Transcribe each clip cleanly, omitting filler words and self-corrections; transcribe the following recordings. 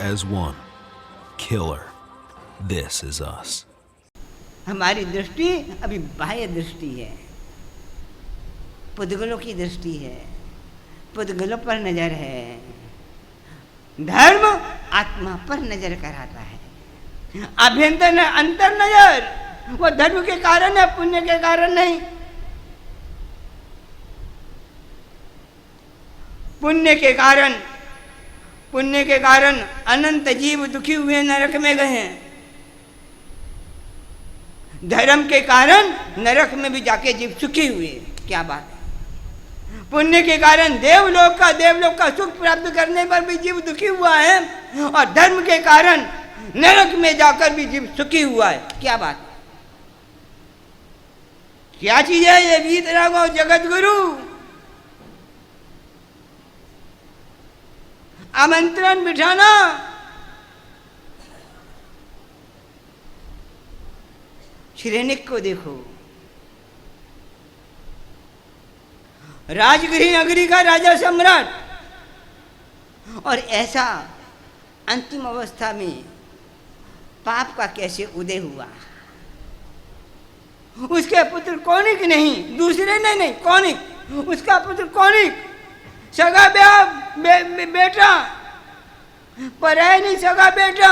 as one. Killer. This is us. हमारी दृष्टि अभी बाह्य दृष्टि है, पुद्गलों की दृष्टि है, पुद्गलों पर नजर है। धर्म आत्मा पर नजर कराता है। अभ्यंतर अंतर नजर वो धर्म के कारण है, पुण्य के कारण नहीं। पुण्य के कारण अनंत जीव दुखी हुए नरक में गए हैं। धर्म के कारण नरक में भी जाके जीव सुखी हुए। क्या बात है। पुण्य के कारण देवलोक का सुख प्राप्त करने पर भी जीव दुखी हुआ है, और धर्म के कारण नरक में जाकर भी जीव सुखी हुआ है। क्या बात है। क्या चीज है ये वीतराग और जगत गुरु। आमंत्रण बिठाना, श्रेणिक को देखो, राजगृह नगरी का राजा सम्राट, और ऐसा अंतिम अवस्था में पाप का कैसे उदय हुआ। उसके पुत्र कौनिक नहीं, दूसरे नहीं, कौनिक, उसका पुत्र कौनिक, सगा बेटा, पराया नहीं सगा बेटा,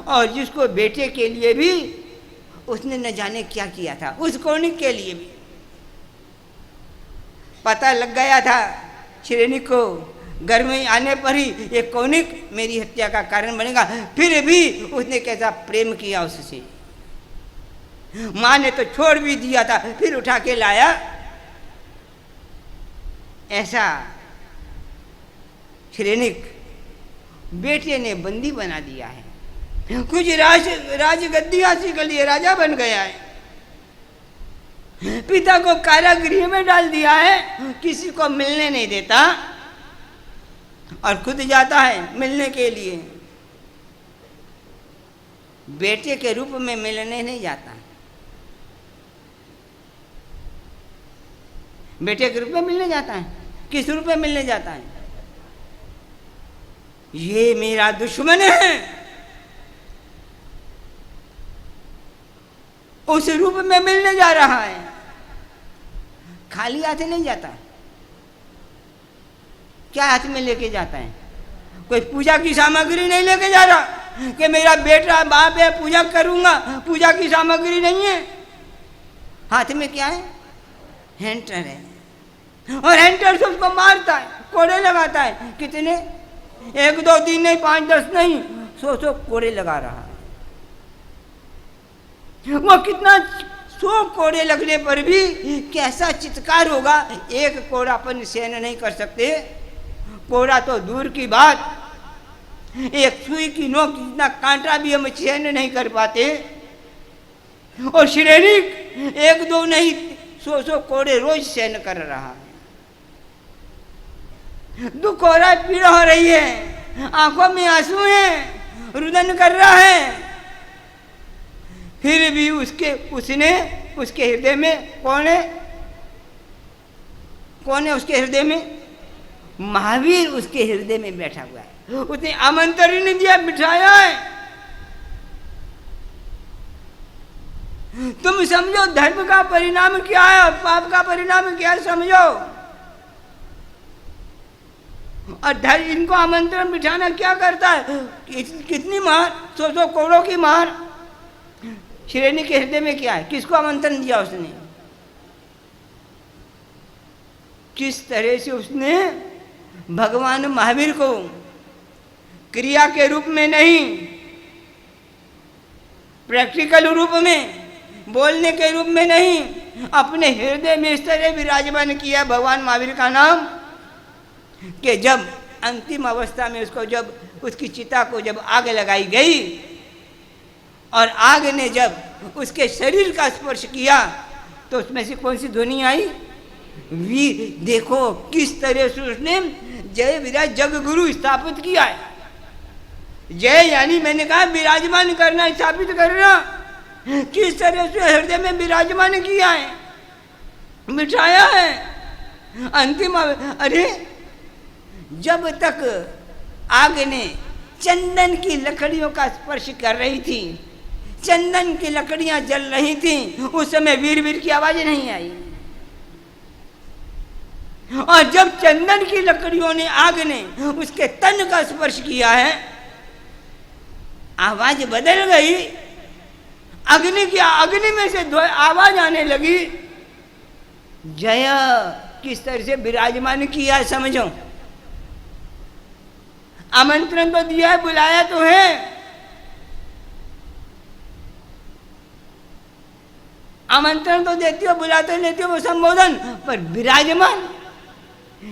और जिसको बेटे के लिए भी उसने न जाने क्या किया था, उस कौनिक के लिए भी पता लग गया था श्रेणिक को। घर में आने पर ही ये कौनिक मेरी हत्या का कारण बनेगा। फिर भी उसने कैसा प्रेम किया उससे। माँ ने तो छोड़ भी दिया था, फिर उठा के लाया। ऐसा श्रेणिक बेटे ने बंदी बना दिया है। कुछ राजगद्दी हासिल कर लिए, राजा बन गया है। पिता को कारागृह में डाल दिया है, किसी को मिलने नहीं देता, और खुद जाता है मिलने के लिए। बेटे के रूप में मिलने नहीं जाता, बेटे के रूप में मिलने जाता है। किस रूप में मिलने जाता है। ये मेरा दुश्मन है, उस रूप में मिलने जा रहा है। खाली हाथ नहीं जाता। क्या हाथ में लेके जाता है। कोई पूजा की सामग्री नहीं लेके जा रहा कि मेरा बेटा बाप है पूजा करूंगा। पूजा की सामग्री नहीं है। हाथ में क्या है, हैंटर है, और हैंटर से उसको मारता है, कोड़े लगाता है। कितने, 1-2 दिन नहीं, 5-10 नहीं, 100 कोड़े लगा रहा है। वो कितना 100 कोड़े लगने पर भी कैसा चित्कार होगा। एक कोड़ा अपन सहन नहीं कर सकते, कोड़ा तो दूर की बात, एक सुई की नोक जितना कांटा भी हम सहन नहीं कर पाते। और श्रेणिक 1-2 नहीं, 100 कोड़े रोज सहन कर रहा है। दुख हो रहा है, पीड़ा हो रही है, आंखों में आंसू हैं, रुदन कर रहा है। फिर भी उसके हृदय में कौन है उसके हृदय में। महावीर उसके हृदय में बैठा हुआ है। उसने आमंत्रण ही नहीं दिया, बिठाया है। तुम समझो धर्म का परिणाम क्या है और पाप का परिणाम क्या है, समझो। और धर्म इनको आमंत्रण बिठाना क्या करता है। कितनी मार, 100 करोड़ों की मार। श्रेणिक के हृदय में क्या है, किसको आमंत्रण दिया उसने, किस तरह से उसने भगवान महावीर को क्रिया के रूप में नहीं, प्रैक्टिकल रूप में, बोलने के रूप में नहीं, अपने हृदय में इस तरह विराजमान किया भगवान महावीर का नाम कि जब अंतिम अवस्था में उसको, जब उसकी चिता को जब आग लगाई गई और आग ने जब उसके शरीर का स्पर्श किया तो उसमें से कौन सी ध्वनि आई, वी। देखो किस तरह से उसने जय विराज जग गुरु स्थापित किया है। जय यानी मैंने कहा विराजमान करना, स्थापित करना। किस तरह से हृदय में विराजमान किया है, बिठाया है। अंतिम, अरे जब तक आग ने चंदन की लकड़ियों का स्पर्श कर रही थी, चंदन की लकड़ियां जल रही थी। उस समय वीर वीर की आवाज नहीं आई, और जब चंदन की लकड़ियों ने, आग ने उसके तन का स्पर्श किया है, आवाज बदल गई। अग्नि में से आवाज आने लगी, जय किस तरह से विराजमान किया समझो। आमंत्रण तो दिया है, बुलाया तो है, आमंत्रण तो देती हो, बुलाते लेती हो वो संबोधन, पर विराजमान।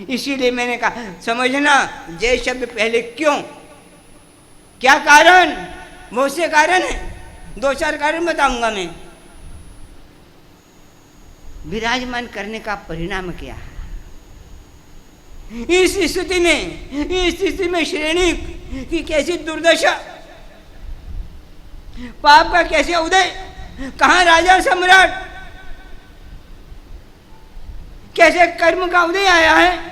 इसीलिए मैंने कहा समझना जय शब्द पहले क्यों, क्या कारण, बहुत से कारण है, 2-4 कारण बताऊंगा मैं। विराजमान करने का परिणाम क्या है? इस स्थिति में श्रेणी की कैसी दुर्दशा, पाप का कैसे उदय, कहां राजा सम्राट, कैसे कर्म का उदय आया है।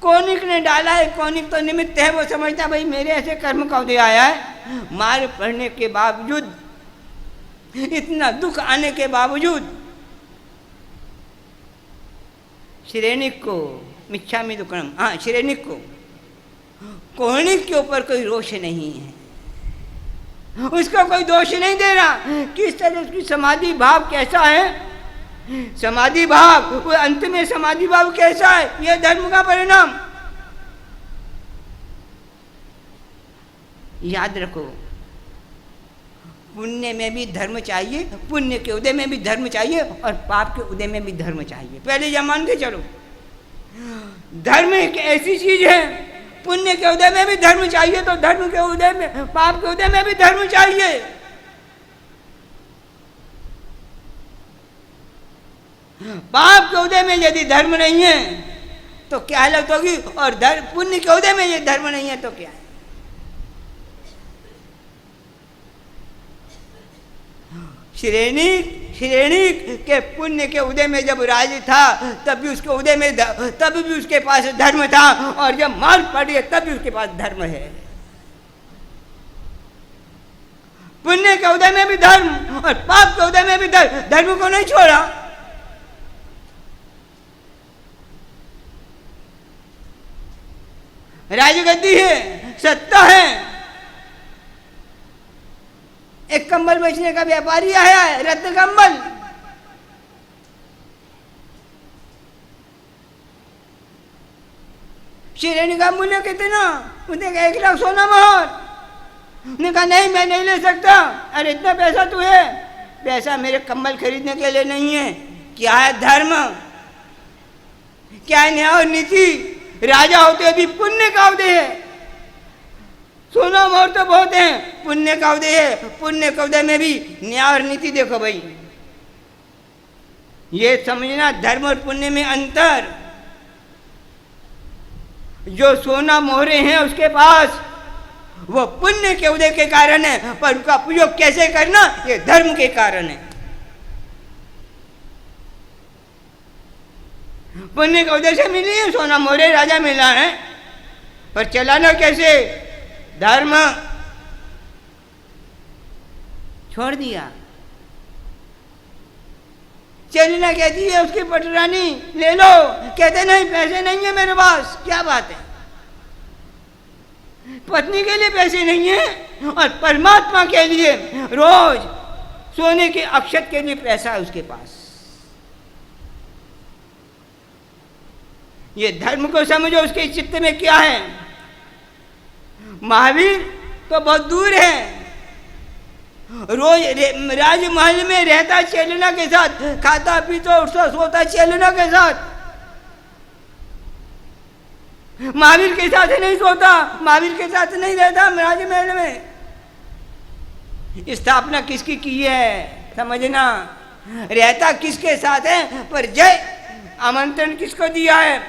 कौनिक ने डाला है, कौनिक तो निमित्त है, वो समझता भाई मेरे ऐसे कर्म का उदय आया है। मार पड़ने के बावजूद, इतना दुख आने के बावजूद श्रेणिक को मिच्छामि दुक्कड़म, हाँ श्रेणिक को, कौनिक के ऊपर कोई रोष नहीं है, उसको कोई दोष नहीं दे रहा। किस तरह उसकी समाधि भाव कैसा है, समाधि भाव, वो अंत में समाधि भाव कैसा है, यह धर्म का परिणाम। याद रखो, पुण्य में भी धर्म चाहिए, पुण्य के उदय में भी धर्म चाहिए, और पाप के उदय में भी धर्म चाहिए। पहले जब मान के चलो, धर्म एक ऐसी चीज है, पुण्य के उदय में भी धर्म चाहिए, तो धर्म के उदय में, पाप के उदय में भी धर्म चाहिए। पाप के उदय में यदि धर्म नहीं है तो क्या हालत होगी, और पुण्य के उदय में यदि धर्म नहीं है तो क्या है। श्रेणी के पुण्य के उदय में जब राज था, तब भी उसके उदय में, तब भी उसके पास धर्म था, और जब मार पड़ी है तब भी उसके पास धर्म है। पुण्य के उदय में भी धर्म और पाप के उदय में भी धर्म, धर्म को नहीं छोड़ा। राजगद्दी है, सत्ता है। एक कंबल बेचने का व्यापारी आया है, रत्न कंबल, श्रेणी का मूल्य कितना, उसने कहा 1 लाख सोना मोहर। उसने कहा नहीं मैं नहीं ले सकता। अरे इतना पैसा तू है, पैसा मेरे कंबल खरीदने के लिए नहीं है। क्या है धर्म, क्या है न्याय और नीति। राजा होते भी पुण्य का उदय है, सोना मोहर तो बहुत है, पुण्य का उदय है। पुण्य का उदय में भी न्याय और नीति देखो भाई, ये समझना धर्म और पुण्य में अंतर। जो सोना मोहरे हैं उसके पास, वो पुण्य के उदय के कारण है, पर उसका उपयोग कैसे करना ये धर्म के कारण है। पुण्य का उदय से मिली है सोना मोहरे, राजा मिला है, पर चलाना कैसे, धर्म छोड़ दिया। चलना कहती है उसकी पटरानी ले लो, कहते नहीं पैसे नहीं है मेरे पास। क्या बात है, पत्नी के लिए पैसे नहीं है और परमात्मा के लिए रोज सोने के अक्षत के लिए पैसा है उसके पास। ये धर्म को समझो, उसके चित्त में क्या है। महावीर तो बहुत दूर है, रोज राजमहल में रहता चेलना के साथ, खाता पीता उठता सोता चेलना के साथ। महावीर के साथ नहीं सोता, महावीर के साथ नहीं रहता राजमहल में। स्थापना किसकी की है समझना, रहता किसके साथ है, पर जय आमंत्रण किसको दिया है,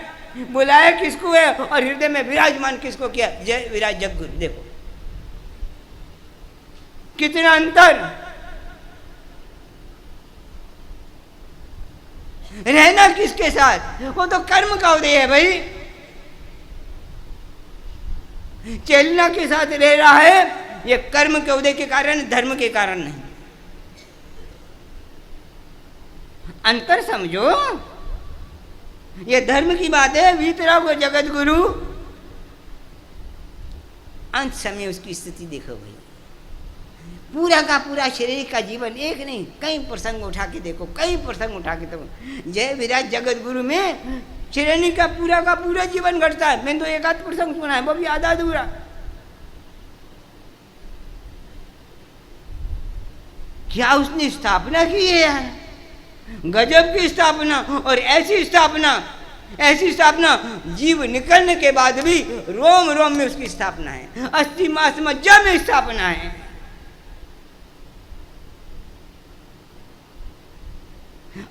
बुलाया किसको है, और हृदय में विराजमान किसको किया। जय विराज जगगुरु। देखो कितना अंतर। रहना किसके साथ, वो तो कर्म का उदय है भाई। चेतना के साथ रह रहा है, ये कर्म के उदय के कारण, धर्म के कारण नहीं। अंतर समझो, ये धर्म की बात है। वीतराग को जगत गुरु, अंत समय उसकी स्थिति देखो भाई, पूरा का पूरा शरीर का जीवन, एक नहीं कई प्रसंग उठा के देखो, कई प्रसंग उठा के देखो। जय विराज जगत गुरु में श्रेणी का पूरा जीवन घटता है। मैंने तो एक आध प्रसंग सुना है, वो भी आधा अधूरा। क्या उसने स्थापना की है यार, गजब की स्थापना। और ऐसी स्थापना जीव निकलने के बाद भी रोम रोम में उसकी स्थापना है, अस्थि मांस मज्जा में स्थापना है।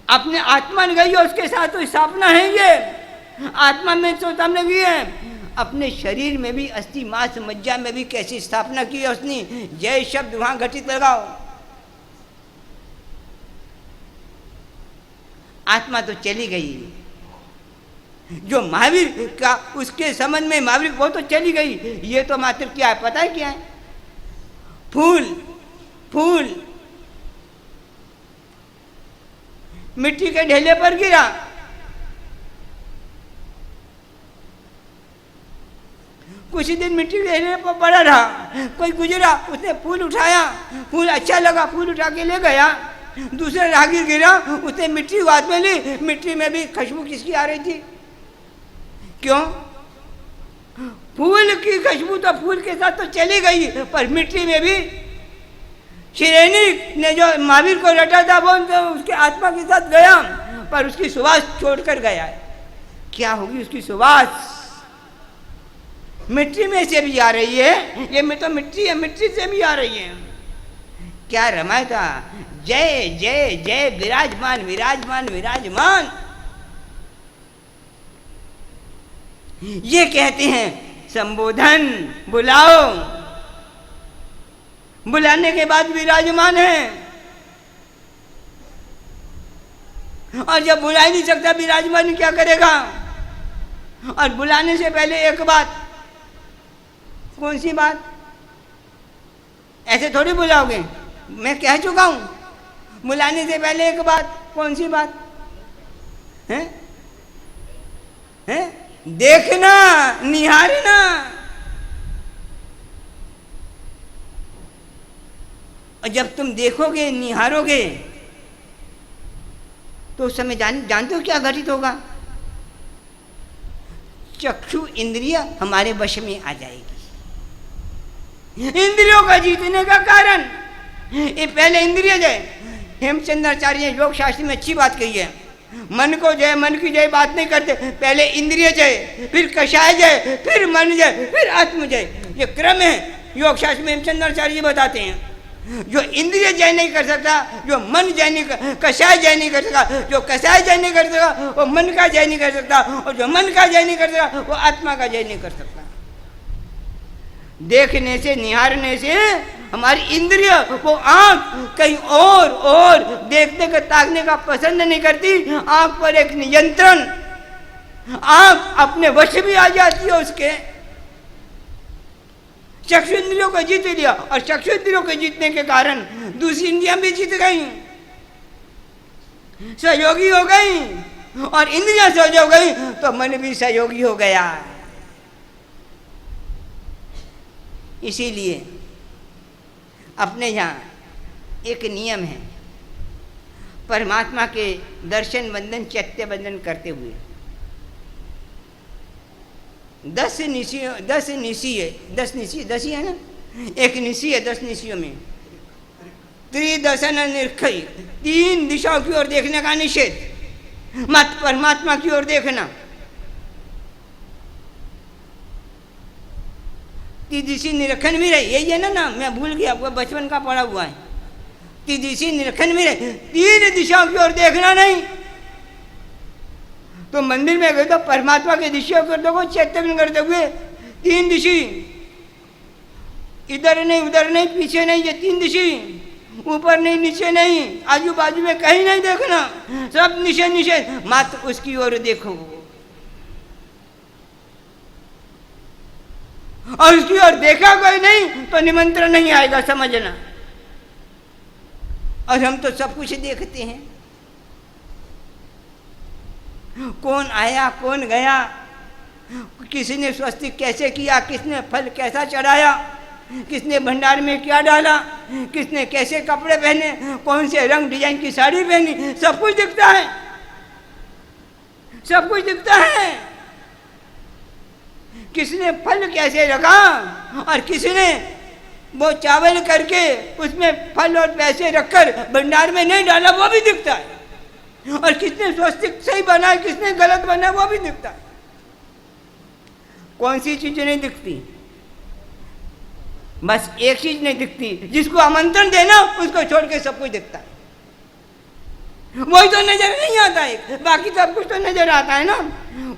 अपने आत्मा ने गई, उसके साथ तो स्थापना है। ये आत्मा में तो हमने की है, अपने शरीर में भी अस्थि मांस मज्जा में भी कैसी स्थापना की है उसने। जय शब्द वहां घटित लगाओ। आत्मा तो चली गई, जो महावीर का उसके संबंध में महावीर वो तो चली गई। ये तो मात्र क्या है, पता है क्या है? फूल मिट्टी के ढेले पर गिरा, कुछ दिन मिट्टी के ढेले पर पड़ा रहा। कोई गुजरा, उसने फूल उठाया, फूल अच्छा लगा, फूल उठा के ले गया। दूसरा राहगीर गिरा, उसने मिट्टी हाथ में ली, मिट्टी में भी खुशबू किसकी आ रही थी? क्यों? फूल की खुशबू तो फूल के साथ तो चली गई, पर मिट्टी में भी श्रेणी ने जो महावीर को रटा था वो तो उसके आत्मा के साथ गया, पर उसकी सुवास छोड़कर गया है। क्या होगी उसकी सुवास? मिट्टी में से भी आ रही है, ये में तो मिट्टी है, मिट्टी से भी आ रही है। क्या रमाया था? जय जय जय विराजमान विराजमान विराजमान, ये कहते हैं संबोधन। बुलाओ, बुलाने के बाद विराजमान है, और जब बुला ही नहीं सकता विराजमान क्या करेगा? और बुलाने से पहले एक बात, कौन सी बात? ऐसे थोड़ी बुलाओगे, मैं कह चुका हूं। बुलाने से पहले एक बात, कौन सी बात है? देखना, निहारना। और जब तुम देखोगे, निहारोगे, तो उस समय जानते हो क्या घटित होगा? चक्षु इंद्रिय हमारे वश में आ जाएगी। इंद्रियों का जीतने का कारण ये पहले इंद्रिय जय। हेमचंद्राचार्य ने योग शास्त्र में अच्छी बात कही है, मन को जय, मन की जय बात नहीं करते, पहले इंद्रिय जय, फिर कषाय जय, फिर मन जय, फिर आत्म जय। ये क्रम है योग शास्त्र में, हेमचंद्राचार्य जी बताते हैं। जो इंद्रिय जय नहीं कर सकता, जो मन जय नहीं कर, कषाय जय नहीं कर सकता, जो कषाय जय नहीं कर सकता वो मन का जय नहीं कर सकता, और जो मन का जय नहीं कर सकता वो आत्मा का जय नहीं कर सकता। देखने से, निहारने से हमारी इंद्रिय, वो आंख कहीं और देखने का, ताकने का पसंद नहीं करती। आंख पर एक नियंत्रण, आंख अपने वश भी आ जाती है उसके। चक्षु इंद्रियों को जीत लिया, और चक्षु इंद्रियों को जीतने के कारण दूसरी इंद्रियां भी जीत गई, सहयोगी हो गई, और इंद्रियां सहयोगी हो गई तो मन भी सहयोगी हो गया। इसीलिए अपने यहाँ एक नियम है, परमात्मा के दर्शन बंधन चैत्य बंधन करते हुए 10 निशी है ना, एक निशी है 10 निशियों में। त्रिदशन निर्खय, 3 दिशाओं की ओर देखने का निषेध, मत परमात्मा की ओर देखना। त्रिदिशी निरीक्षण में रहे, यही है ना नाम, मैं भूल गया, आपको बचपन का पढ़ा हुआ है। त्रिदिशी निरीक्षण में रहे, 3 दिशाओं की ओर देखना नहीं। तो मंदिर में गए तो परमात्मा के दिशाओं को देखो, चैतन्य करते हुए 3 दिशी, इधर नहीं उधर नहीं पीछे नहीं, ये 3 दिशी, ऊपर नहीं नीचे नहीं, आजू बाजू में कहीं नहीं देखना, सब निषेध निषेध, मात्र उसकी ओर देखो। और उसकी ओर देखा कोई नहीं तो निमंत्रण नहीं आएगा, समझना। और हम तो सब कुछ देखते हैं, कौन आया कौन गया, किसी ने स्वस्तिक कैसे किया, किसने फल कैसा चढ़ाया, किसने भंडार में क्या डाला, किसने कैसे कपड़े पहने, कौन से रंग डिजाइन की साड़ी पहनी, सब कुछ दिखता है, सब कुछ दिखता है। किसने फल कैसे रखा और किसने वो चावल करके उसमें फल और पैसे रखकर भंडार में नहीं डाला, वो भी दिखता है। और किसने स्वस्तिक सही बनाया किसने गलत बनाया, वो भी दिखता है। कौन सी चीजें नहीं दिखती? बस एक चीज नहीं दिखती, जिसको आमंत्रण देना उसको छोड़ के सब कुछ दिखता है। वही तो नजर नहीं आता है, बाकी सब कुछ तो नजर आता है ना।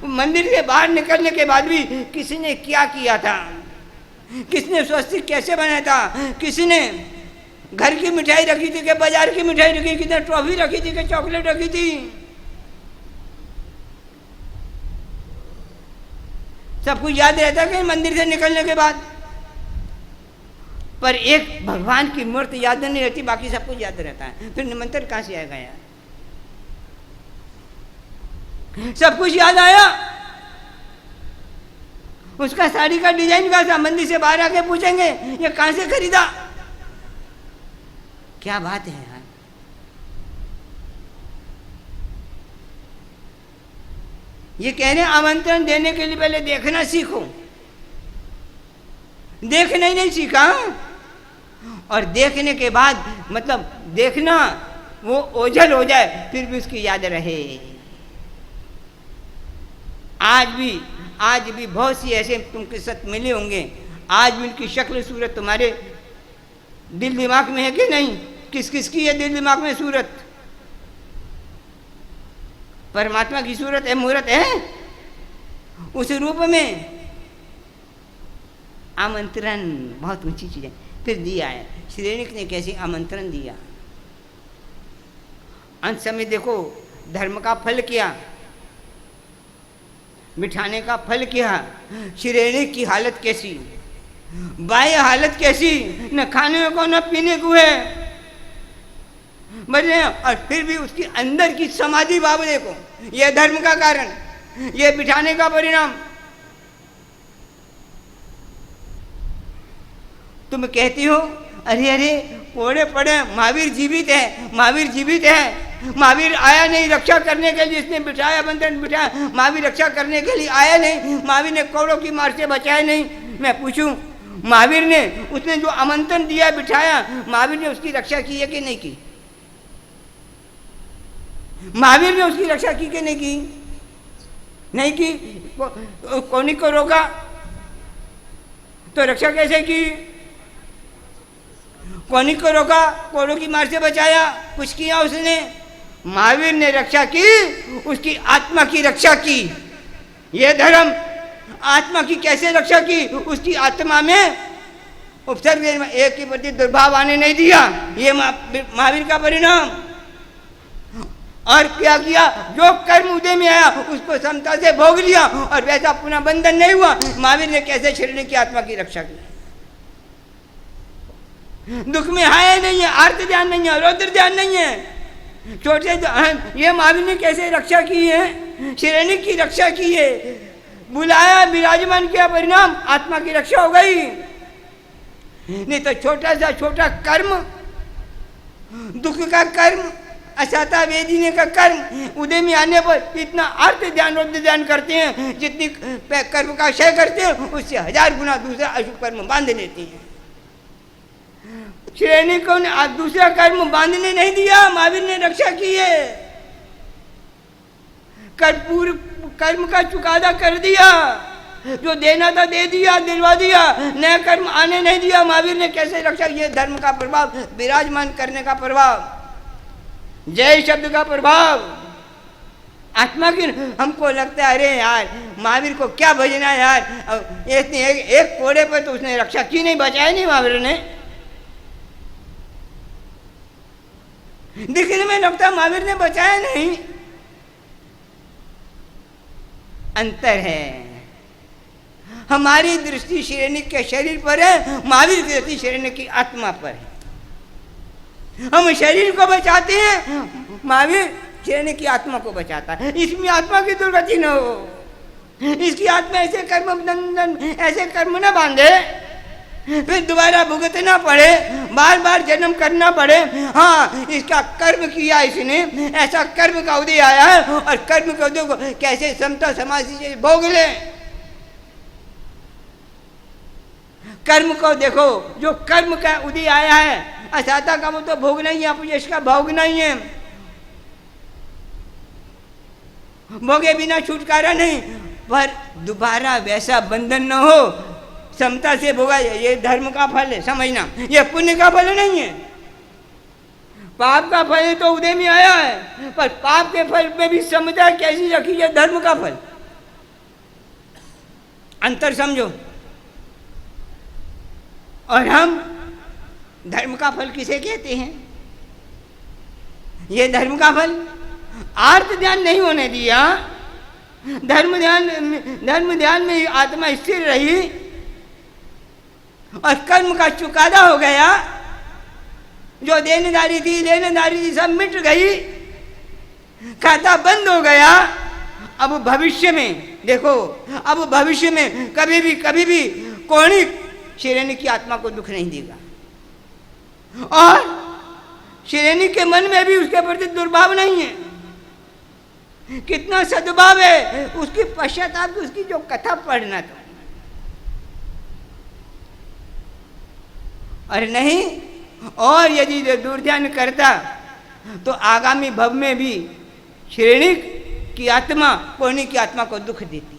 मंदिर से बाहर निकलने के बाद भी किसी ने क्या किया था, किसने स्वस्तिक कैसे बनाया था, किसी ने घर की मिठाई रखी थी कि बाजार की मिठाई रखी, किसने ट्रॉफी रखी थी कि चॉकलेट रखी थी, सब कुछ याद रहता है कि मंदिर से निकलने के बाद। पर एक भगवान की मूर्ति याद नहीं रहती, बाकी सब कुछ याद रहता है। फिर निमंत्रण कहां से आएगा यार? सब कुछ याद आया, उसका साड़ी का डिजाइन का था, मंदिर से बाहर आके पूछेंगे ये कहां से खरीदा। क्या बात है यार। ये कह रहे आमंत्रण देने के लिए पहले देखना सीखो। देखना ही नहीं सीखा, और देखने के बाद मतलब देखना वो ओझल हो जाए फिर भी उसकी याद रहे। आज भी बहुत सी ऐसे तुमके साथ मिले होंगे, आज भी उनकी शक्ल सूरत तुम्हारे दिल दिमाग में है कि नहीं? किस किस की है दिल दिमाग में सूरत? परमात्मा की सूरत है, मूर्त है। उस रूप में आमंत्रण बहुत ऊंची चीज है। फिर दिया है, श्रेणिक ने कैसे आमंत्रण दिया। अंत समय देखो धर्म का फल क्या, मिठाने का फल क्या, श्रेणिक की हालत कैसी, बाह्य हालत कैसी, न खाने को न पीने को है बने, और फिर भी उसकी अंदर की समाधि भाव देखो। यह धर्म का कारण, यह बिठाने का परिणाम। तुम कहती हो अरे अरे कोड़े पड़े, महावीर जीवित है, महावीर जीवित है, महावीर आया नहीं रक्षा करने के लिए, इसने बिठाया बंधन बिठाया, महावीर रक्षा करने के लिए आया नहीं, महावीर ने कौड़ों की मार से बचाया नहीं। मैं पूछूं महावीर ने, उसने जो आमंत्रण दिया बिठाया, महावीर ने उसकी रक्षा की है कि नहीं की? महावीर ने उसकी रक्षा की कि नहीं की? नहीं की। कौनिक को रोका तो रक्षा कैसे की? कौनिक को रोका, कौड़ों की मार से बचाया, कुछ किया उसने? महावीर ने रक्षा की, उसकी आत्मा की रक्षा की। यह धर्म आत्मा की कैसे रक्षा की? उसकी आत्मा में उपसर्ग एक के प्रति दुर्भाव आने नहीं दिया, ये महावीर का परिणाम। और क्या किया? जो कर्म उदय में आया उसको समता से भोग लिया, और वैसा पुनः बंधन नहीं हुआ। महावीर ने कैसे शरीर की आत्मा की रक्षा की? दुख में हाय नहीं है, आर्त ध्यान नहीं है, रौद्र ध्यान नहीं है, छोटे ये महावीर ने कैसे रक्षा की है? श्रेणी की रक्षा की है, बुलाया विराजमान किया, परिणाम आत्मा की रक्षा हो गई। नहीं तो छोटा सा छोटा कर्म, दुख का कर्म, असाता वेदीने का कर्म उदय में आने पर इतना अर्थ ध्यान रौद्र ध्यान करते हैं, जितनी कर्म का क्षय करते हैं उससे 1000 गुना दूसरा अशुभ कर्म बांध लेते हैं। श्रेणी को दूसरा कर्म बांधने नहीं दिया, महावीर ने रक्षा की है। कर्पूर कर्म का चुकादा कर दिया, जो देना था दे दिया, दिलवा दिया, नया कर्म आने नहीं दिया। महावीर ने कैसे रक्षा? ये धर्म का प्रभाव, विराजमान करने का प्रभाव, जय शब्द का प्रभाव, आत्मा की। हमको लगता है अरे यार महावीर को क्या भजना यार, एक कोड़े पर तो उसने रक्षा की नहीं, बचाया नहीं महावीर ने। दिखने में लगता महावीर ने बचाया नहीं, अंतर है। हमारी दृष्टि शैनिक के शरीर पर है, महावीर की दृष्टि शैनिक की आत्मा पर है। हम शरीर को बचाते हैं, महावीर शैनिक की आत्मा को बचाता है। इसमें आत्मा की दुर्गति न हो, इसकी आत्मा ऐसे कर्म बंधन, ऐसे कर्म न बांधे फिर दोबारा भुगतना पड़े, बार बार जन्म करना पड़े। हाँ, इसका कर्म किया इसने, ऐसा कर्म का उदय आया है और कर्म के उदय को कैसे समता समाज से भोग ले। कर्म को देखो, जो कर्म का उदय आया है, असाता का वो तो भोगना ही है, अपयश का भोगना ही है। भोगे बिना छुटकारा नहीं, पर दोबारा वैसा बंधन न हो, समता से भोगा। ये धर्म का फल है, समझना, ये पुण्य का फल नहीं है। पाप का फल तो उदय में आया है, पर पाप के फल में भी समता कैसी रखी है, धर्म का फल। अंतर समझो। और हम धर्म का फल किसे कहते हैं? ये धर्म का फल आर्त ध्यान नहीं होने दिया, धर्म ध्यान में आत्मा स्थिर रही और कर्म का चुकादा हो गया। जो देनदारी थी सब मिट गई, खाता बंद हो गया। अब भविष्य में देखो, अब भविष्य में कभी भी कोई शैनिक की आत्मा को दुख नहीं देगा, और शैनिक के मन में भी उसके प्रति दुर्भाव नहीं है। कितना सद्भाव है उसकी पश्चाताप की, उसकी जो कथा पढ़ना तो, और नहीं, और यदि दुर्ध्यान करता तो आगामी भव में भी शैनिक की आत्मा कोणी की आत्मा को दुख देती।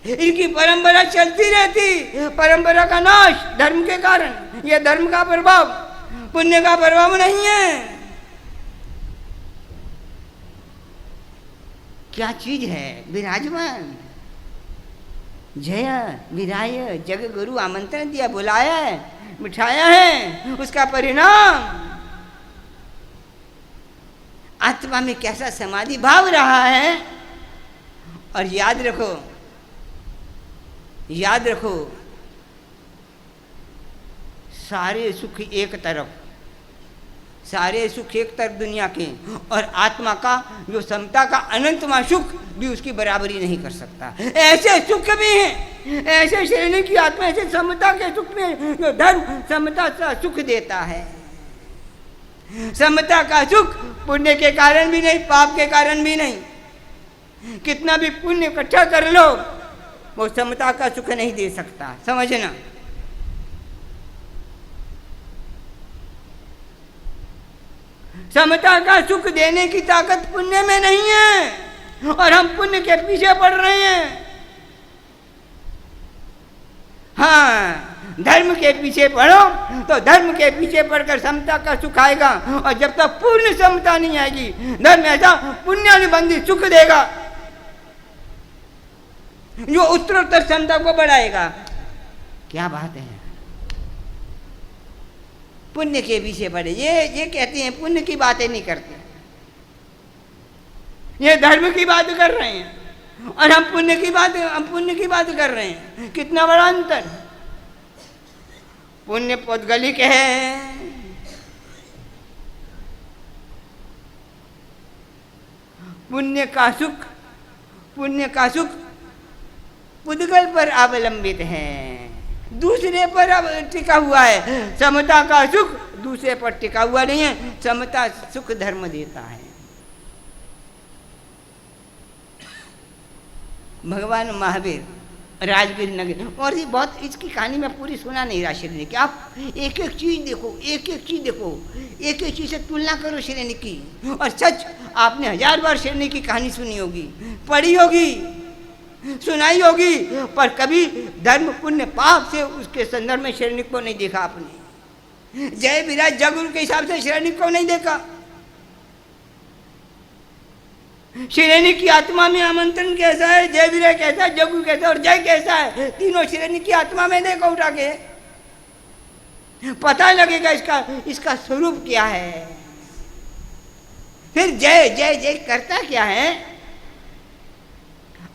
इनकी परंपरा चलती रहती, परंपरा का नाश धर्म के कारण। यह धर्म का प्रभाव, पुण्य का प्रभाव नहीं है। क्या चीज है विराजमान, जय विराय जग गुरु, आमंत्रण दिया, बुलाया है, बिठाया है, उसका परिणाम आत्मा में कैसा समाधि भाव रहा है। और याद रखो, सारे सुख एक तरफ, सारे सुख एक तरफ दुनिया के, और आत्मा का जो समता का अनंतमा सुख भी उसकी बराबरी नहीं कर सकता। ऐसे सुख भी हैं, ऐसे शैनिक की आत्मा, ऐसे समता के सुख में जो धर्म समता का सुख देता है। समता का सुख पुण्य के कारण भी नहीं, पाप के कारण भी नहीं। कितना भी पुण्य इकट्ठा कर लो, वो समता का सुख नहीं दे सकता, समझना। समता का सुख देने की ताकत पुण्य में नहीं है, और हम पुण्य के पीछे पड़ रहे हैं। हाँ, धर्म के पीछे पढ़ो तो धर्म के पीछे पढ़कर समता का सुख आएगा, और जब तक पूर्ण समता नहीं आएगी, धर्म ऐसा पुण्यानुबंधी सुख देगा जो उत्तरोत्तर समता को बढ़ाएगा। क्या बात है, पुण्य के पीछे पड़े। ये कहते हैं पुण्य की बातें नहीं करते, ये धर्म की बात कर रहे हैं, और हम पुण्य की बात कर रहे हैं। कितना बड़ा अंतर। पुण्य पौद्गलिक है, पुण्य का सुख पुद्गल पर अवलंबित है, दूसरे पर अब टिका हुआ है। समता का सुख दूसरे पर टिका हुआ नहीं है, समता सुख धर्म देता है। भगवान महावीर राजगीर नगर, और ये बहुत, इसकी कहानी मैं पूरी सुना नहीं रहा शैनिक की। आप एक एक चीज देखो, एक एक चीज से तुलना करो शैनिक की। और सच, आपने 1000 बार शैनिक की कहानी सुनी होगी, पढ़ी होगी, सुनाई होगी, पर कभी धर्म पुण्य पाप से उसके संदर्भ में शैनिक को नहीं देखा आपने। जय विराज जगुरु के हिसाब से शैनिक को नहीं देखा। शैनिक की आत्मा में आमंत्रण कैसा है, जय विराय कैसा है, जगु कैसा है और जय कैसा है, तीनों शैनिक की आत्मा में देखो उठा के, पता लगेगा इसका स्वरूप क्या है। फिर जय जय जय करता क्या है,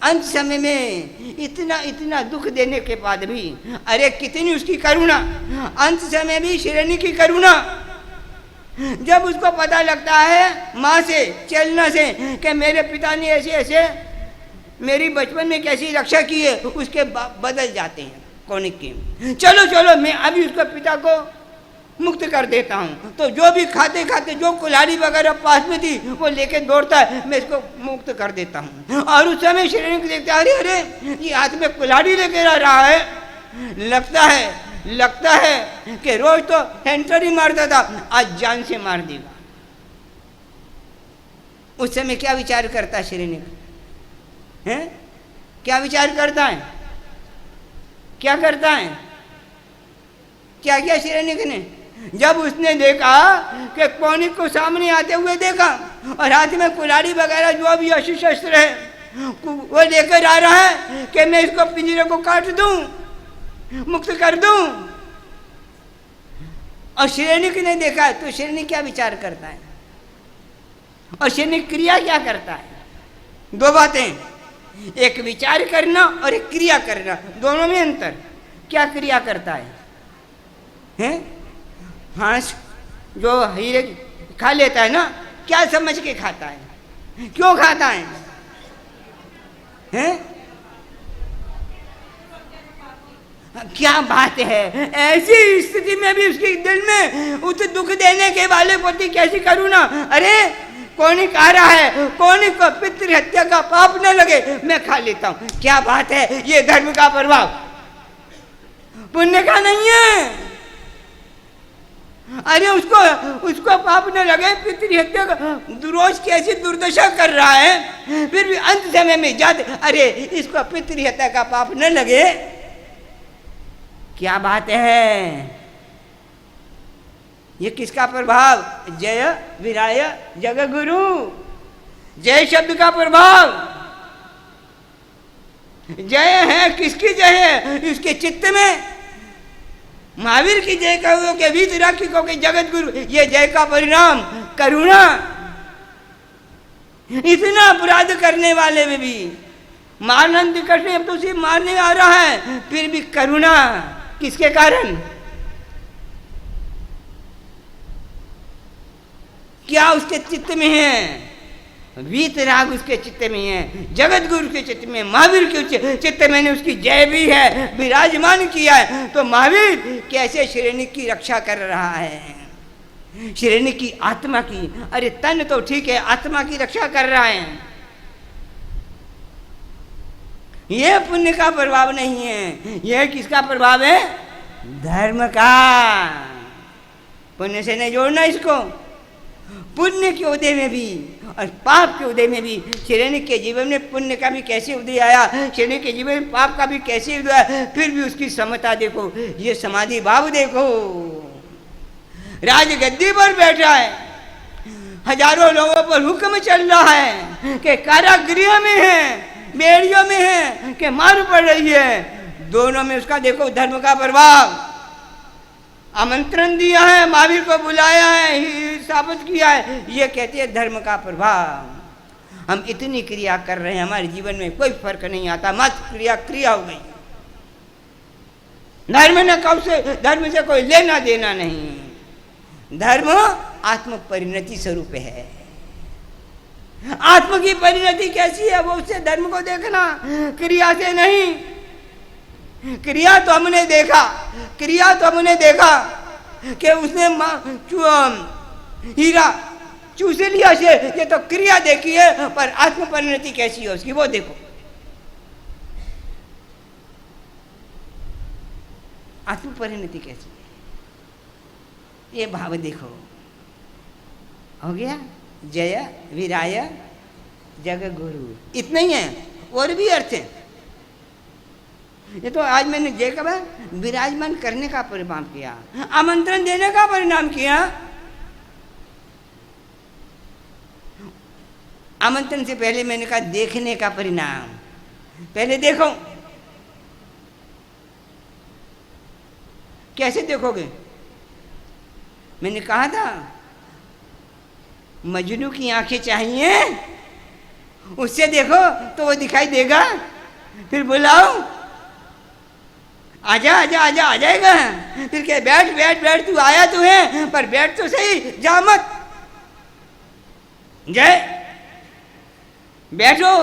अंत समय में इतना इतना दुख देने के बाद भी, अरे कितनी उसकी करुणा, अंत समय भी श्रेणी की करुणा। जब उसको पता लगता है माँ से, चलना से, कि मेरे पिता ने ऐसे ऐसे मेरी बचपन में कैसी रक्षा की है, उसके बदल जाते हैं कौनिक की। चलो चलो मैं अभी उसके पिता को मुक्त कर देता हूँ। तो जो भी खाते खाते जो कुल्हाड़ी वगैरह पास में थी वो लेके दौड़ता है, मैं इसको मुक्त कर देता हूँ। और उस समय श्रेणी को देखता है, अरे अरे ये हाथ में कुल्हाड़ी लेके आ रहा है, लगता है कि रोज तो हैंटर ही मारता था, आज जान से मार देगा। उस समय क्या विचार करता है श्रेणी है? क्या विचार करता है? क्या करता है? क्या किया श्रेणी ने? जब उसने देखा कि कौनिक को सामने आते हुए देखा और हाथ में कुल्हाड़ी वगैरह जो भी अस्त्र शस्त्र है वो लेकर आ रहा है कि मैं इसको पिंजरे को काट दूं, मुक्त कर दूं। और श्रेणिक ने देखा तो श्रेणिक क्या विचार करता है और श्रेणिक क्रिया क्या करता है? दो बातें, एक विचार करना और एक क्रिया करना, दोनों में अंतर। क्या क्रिया करता है? हैं? हांस जो हीरे खा लेता है ना, क्या समझ के खाता है? क्यों खाता है? हैं? क्या बात है, ऐसी स्थिति में भी उसके दिल में उस दुख देने के वाले प्रति कैसी करुणा। अरे कौनिक आ रहा है, कौनिक को पितृ हत्या का पाप न लगे, मैं खा लेता हूं। क्या बात है, ये धर्म का प्रभाव, पुण्य का नहीं है। अरे उसको पाप न लगे, पितृ हत्या का रोज कैसी दुर्दशा कर रहा है, फिर भी अंत समय में जाते, अरे इसको पितृ हत्या का पाप न लगे। क्या बात है, ये किसका प्रभाव? जय विराय जग गुरु, जय शब्द का प्रभाव। जय है, किसकी जय है? इसके चित्त में महावीर की जय कहो के वीत राखी को के जगत गुरु, ये जय का परिणाम करुणा। इतना अपराध करने वाले में भी मारनंद कृष्ण अब तो उसे मारने आ रहा है, फिर भी करुणा किसके कारण? क्या उसके चित्त में है? वीत राग उसके चित्त में है, जगत गुरु के चित्त में, महावीर के चित्त में उसकी जय भी है, विराजमान किया है। तो महावीर कैसे श्रेणी की रक्षा कर रहा है, श्रेणी की आत्मा की। अरे तन तो ठीक है, आत्मा की रक्षा कर रहा है। यह पुण्य का प्रभाव नहीं है, यह किसका प्रभाव है? धर्म का। पुण्य से नहीं जोड़ना इसको। पुण्य के उदय में भी और पाप के उदय में भी, श्रेणी के जीवन में पुण्य का भी कैसे उदय आया, श्रेणी के जीवन में पाप का भी कैसे उदय आया, फिर भी उसकी समता देखो, ये समाधि भाव देखो। राजगद्दी पर बैठा है, हजारों लोगों पर हुक्म चल रहा है कि कारागृह में है, बेड़ियों में है कि मार पड़ रही है। दोनों में उसका देखो धर्म का प्रभाव। आमंत्रण दिया है, महावीर को बुलाया है, साबित किया है, ये कहते हैं धर्म का प्रभाव। हम इतनी क्रिया कर रहे हैं, हमारे जीवन में कोई फर्क नहीं आता, मात्र क्रिया हो गई। धर्म से कोई लेना देना नहीं। धर्म आत्म परिणति स्वरूप है। आत्म की परिणति कैसी है, वो उससे धर्म को देखना, क्रिया से नहीं। क्रिया तो हमने देखा कि उसने हीरा चूस लिया से, ये तो क्रिया देखी है, पर आत्म परिणति कैसी है उसकी वो देखो। आत्म परिणति कैसी है, ये भाव देखो। हो गया, जय विराय जग गुरु, इतना ही है, और भी अर्थ है। ये तो आज मैंने जय का विराजमान करने का परिणाम किया, आमंत्रण देने का परिणाम किया। आमंत्रण से पहले मैंने कहा देखने का परिणाम, पहले देखो। कैसे देखोगे? मैंने कहा था मजनू की आंखें चाहिए उससे देखो तो वो दिखाई देगा, फिर बुलाओ, आजा आजा आजा, आ जाएगा। फिर क्या, बैठ बैठ बैठ, तू आया तो है पर बैठ तो सही, जा मत, जय, बैठो,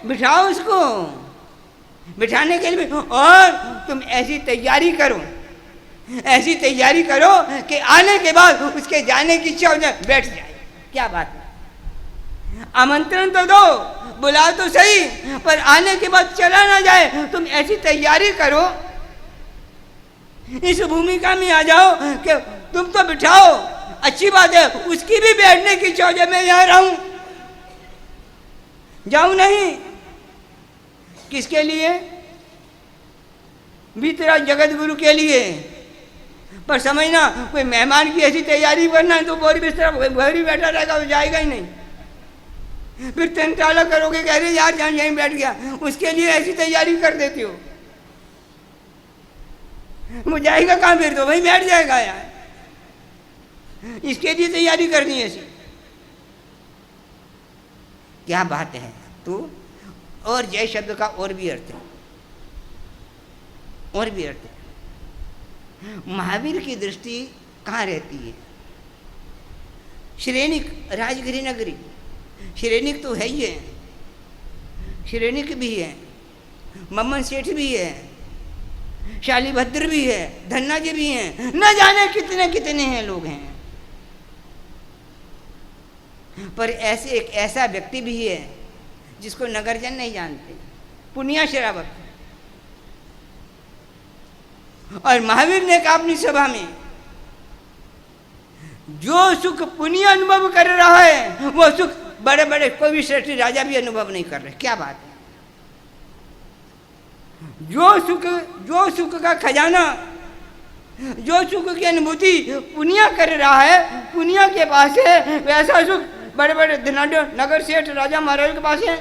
बिठाओ उसको, बिठाने के लिए। और तुम ऐसी तैयारी करो, ऐसी तैयारी करो कि आने के बाद उसके जाने की इच्छा हो जाए, बैठ जाए। क्या बात है, आमंत्रण तो दो, बुलाओ तो सही, पर आने के बाद चला ना जाए। तुम ऐसी तैयारी करो, इस भूमिका में आ जाओ कि तुम तो बिठाओ, अच्छी बात है, उसकी भी बैठने की इच्छा हो जाए, मैं यहाँ रहूं, जाऊं नहीं। किसके लिए? भीतरा जगत गुरु के लिए। पर समझना, कोई मेहमान की ऐसी तैयारी करना है तो बोरी बिस्तरा भरी बैठा रहेगा, वो जाएगा ही नहीं। फिर तंटाला करोगे, कह रहे यार जान यहीं बैठ गया, उसके लिए ऐसी तैयारी कर देती हो, वो जाएगा कहाँ, फिर तो वहीं बैठ जाएगा यार। इसके लिए तैयारी करनी है ऐसी। क्या बात है तू। और जय शब्द का और भी अर्थ है, और भी अर्थ है। महावीर की दृष्टि कहाँ रहती है? श्रेणिक, राजगिरी नगरी, श्रेणिक तो है ही है, श्रेणिक भी है, मम्मन सेठ भी है, शालीभद्र भी है, धन्ना जी भी हैं, न जाने कितने कितने हैं लोग हैं। पर ऐसे एक ऐसा व्यक्ति भी है जिसको नगरजन नहीं जानते, पुनिया शरावत। और महावीर ने कहा अपनी सभा में, जो सुख पुनिया अनुभव कर रहा है वो सुख बड़े बड़े कोई भी श्रेष्ठ राजा भी अनुभव नहीं कर रहे। क्या बात है। जो सुख का खजाना, जो सुख की अनुभूति पुनिया कर रहा है, पुनिया के पास है, वैसा सुख बड़े बड़े धनाढ्य नगर सेठ राजा महाराज के पास है।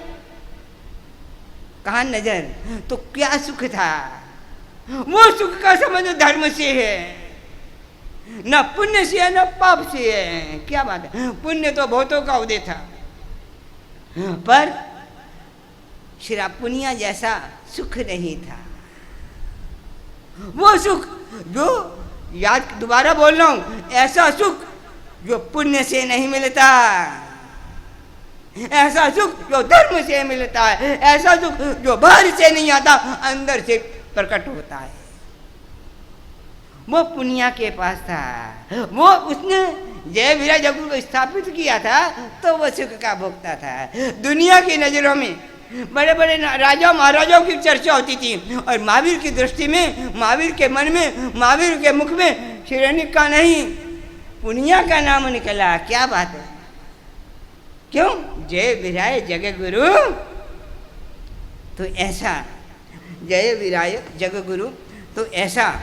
कहाँ नजर, तो क्या सुख था, वो सुख का संबंध धर्म से है, न पुण्य से है न पाप से है। क्या बात है। पुण्य तो बहुतों का उदय था, पर श्री पुनिया जैसा सुख नहीं था। वो सुख जो, याद दोबारा बोल रहा हूं, ऐसा सुख जो पुण्य से नहीं मिलता, ऐसा सुख जो धर्म से मिलता है, ऐसा सुख जो बाहर से नहीं आता, अंदर से प्रकट होता है, वो पुनिया के पास था। वो उसने जय वीरा जगुरु को स्थापित किया था, तो वो सुख का भोक्ता था। दुनिया की नजरों में बड़े बड़े राजा महाराजाओं की चर्चा होती थी, और महावीर की दृष्टि में, महावीर के मन में, महावीर के मुख में श्रेणिक का नहीं, पुनिया का नाम निकला। क्या बात है। क्यों? जय विराय जग गुरु। तो ऐसा जय विराय जग गुरु, तो ऐसा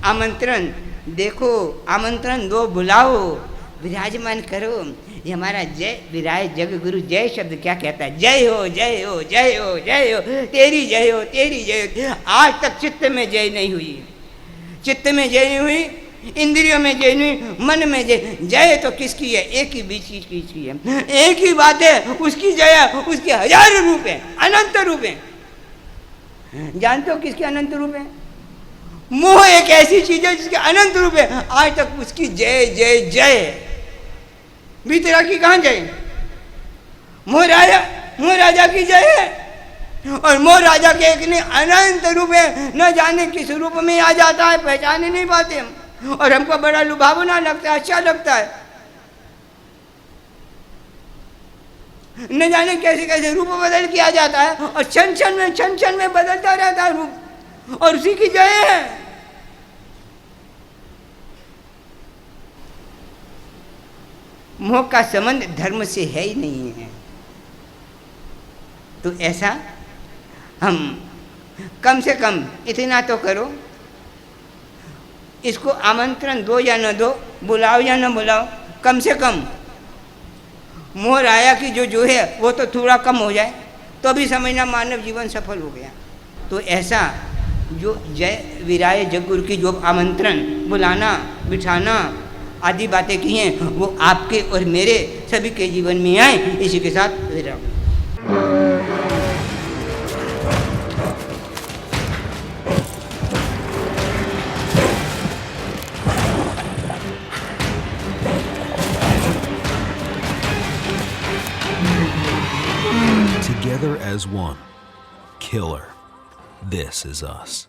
आमंत्रण देखो, आमंत्रण दो, बुलाओ, विराजमान करो। ये हमारा जय विराय जग गुरु, जय शब्द क्या कहता है? जय हो जय हो जय हो जय हो, तेरी जय हो तेरी जय हो। आज तक चित्त में जय नहीं हुई, चित्त में जय नहीं हुई, इंद्रियों में जय नहीं, मन में जय। जय तो किसकी है? एक ही बीच की है, एक ही बात है, उसकी जय है। उसके हजार रूप है, अनंत रूप है। जानते हो किसके अनंत रूप है? मोह एक ऐसी चीज है जिसके अनंत रूप है, आज तक उसकी जय जय जय। भीतरा की कहाँ जय? मोह राजा की जय है, और मोह राजा के एक ने अनंत रूप है, न जाने किस रूप में आ जाता है, पहचान ही नहीं पाते हम, और हमको बड़ा लुभावना लगता है, अच्छा लगता है। न जाने कैसे कैसे रूप बदल के आ जाता है, और क्षण क्षण में बदलता रहता है रूप, और उसी की जय है। मोह का संबंध धर्म से है ही नहीं है। तो ऐसा हम कम से कम इतना तो करो, इसको आमंत्रण दो या न दो, बुलाओ या न बुलाओ, कम से कम मोह राया की जो है वो तो थोड़ा कम हो जाए, तो भी समझना मानव जीवन सफल हो गया। तो ऐसा जो जय विराय जगगुरु की जो आमंत्रण, बुलाना, बिठाना आदि बातें की हैं, वो आपके और मेरे सभी के जीवन में आए। इसी के साथ विराम। together as one. Killer. This is us.